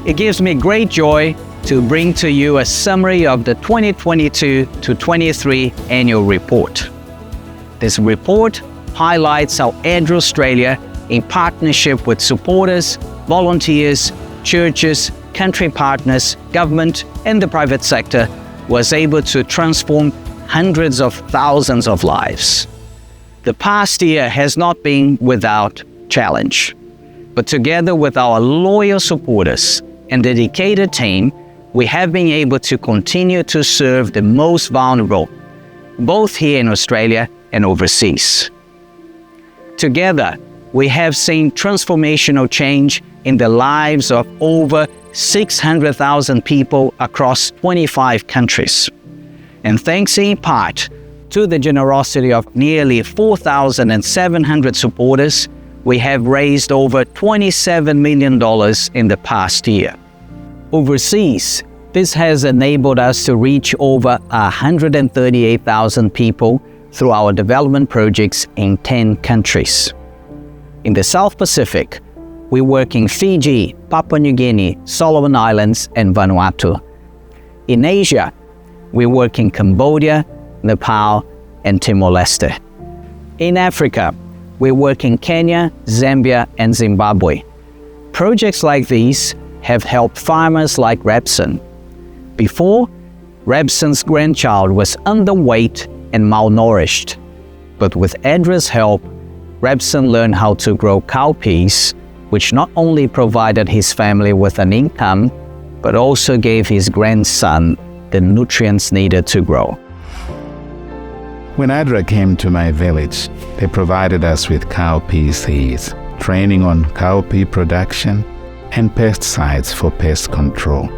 It gives me great joy to bring to you a summary of the 2022 to 23 annual report. This report highlights how ADRA Australia, in partnership with supporters, volunteers, churches, country partners, government and the private sector, was able to transform hundreds of thousands of lives. The past year has not been without challenge, but together with our loyal supporters and dedicated team, we have been able to continue to serve the most vulnerable, both here in Australia and overseas. Together, we have seen transformational change in the lives of over 600,000 people across 25 countries. And thanks in part to the generosity of nearly 4,700 supporters, we have raised over $27 million in the past year. Overseas, this has enabled us to reach over 138,000 people through our development projects in 10 countries. In the South Pacific, we work in Fiji, Papua New Guinea, Solomon Islands, and Vanuatu. In Asia, we work in Cambodia, Nepal, and Timor-Leste. In Africa, we work in Kenya, Zambia, and Zimbabwe. Projects like these have helped farmers like Rebson. Before, Rebson's grandchild was underweight and malnourished. But with ADRA's help, Rebson learned how to grow cowpeas, which not only provided his family with an income, but also gave his grandson the nutrients needed to grow. When ADRA came to my village, they provided us with cowpea seeds, training on cowpea production, and pesticides for pest control.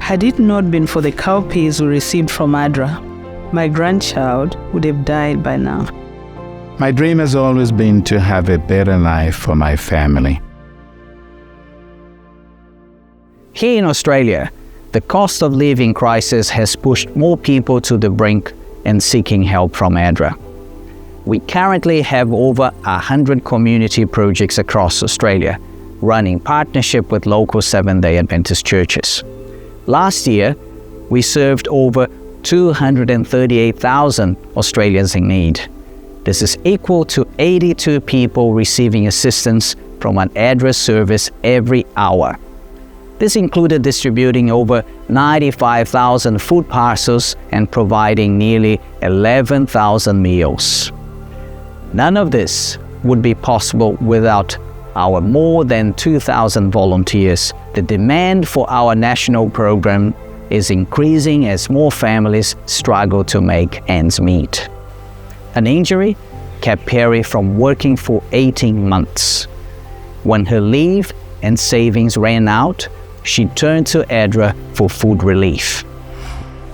Had it not been for the cowpeas we received from ADRA, my grandchild would have died by now. My dream has always been to have a better life for my family. Here in Australia, the cost of living crisis has pushed more people to the brink and seeking help from ADRA. We currently have over 100 community projects across Australia, run in partnership with local Seventh-day Adventist churches. Last year, we served over 238,000 Australians in need. This is equal to 82 people receiving assistance from an ADRA service every hour. This included distributing over 95,000 food parcels and providing nearly 11,000 meals. None of this would be possible without our more than 2,000 volunteers. The demand for our national program is increasing as more families struggle to make ends meet. An injury kept Perry from working for 18 months. When her leave and savings ran out, she turned to ADRA for food relief.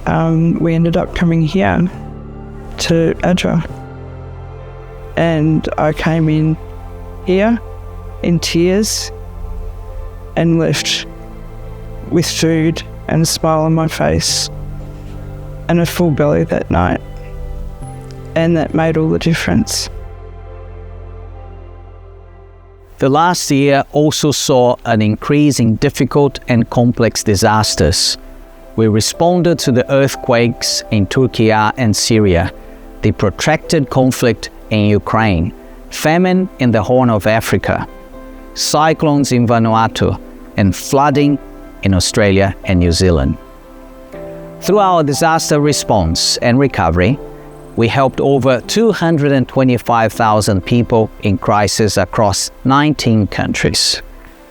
We ended up coming here to ADRA, and I came in here in tears and left with food and a smile on my face and a full belly that night, and that made all the difference. The last year also saw an increase in difficult and complex disasters. We responded to the earthquakes in Turkey and Syria, the protracted conflict in Ukraine, famine in the Horn of Africa, cyclones in Vanuatu, and flooding in Australia and New Zealand. Through our disaster response and recovery, we helped over 225,000 people in crisis across 19 countries.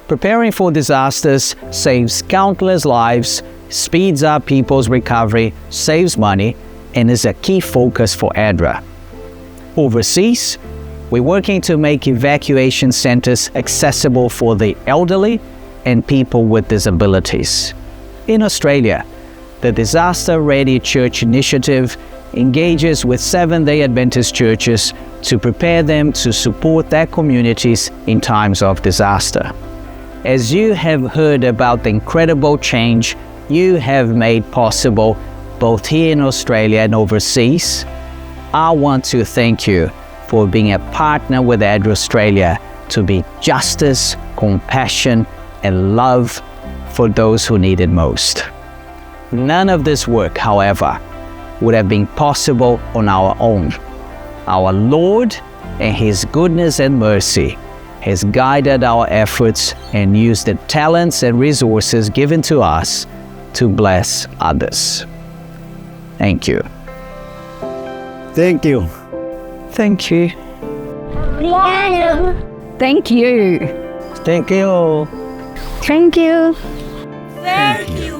Preparing for disasters saves countless lives, speeds up people's recovery, saves money, and is a key focus for ADRA. Overseas, we're working to make evacuation centers accessible for the elderly and people with disabilities. In Australia, the Disaster Ready Church Initiative engages with Seventh-day Adventist churches to prepare them to support their communities in times of disaster. As you have heard about the incredible change you have made possible both here in Australia and overseas, I want to thank you for being a partner with ADRA Australia to be justice, compassion, and love for those who need it most. None of this work, however, would have been possible on our own. Our Lord, in His goodness and mercy, has guided our efforts and used the talents and resources given to us to bless others. Thank you. Thank you. Thank you. Thank you. Thank you. Thank you. Thank you.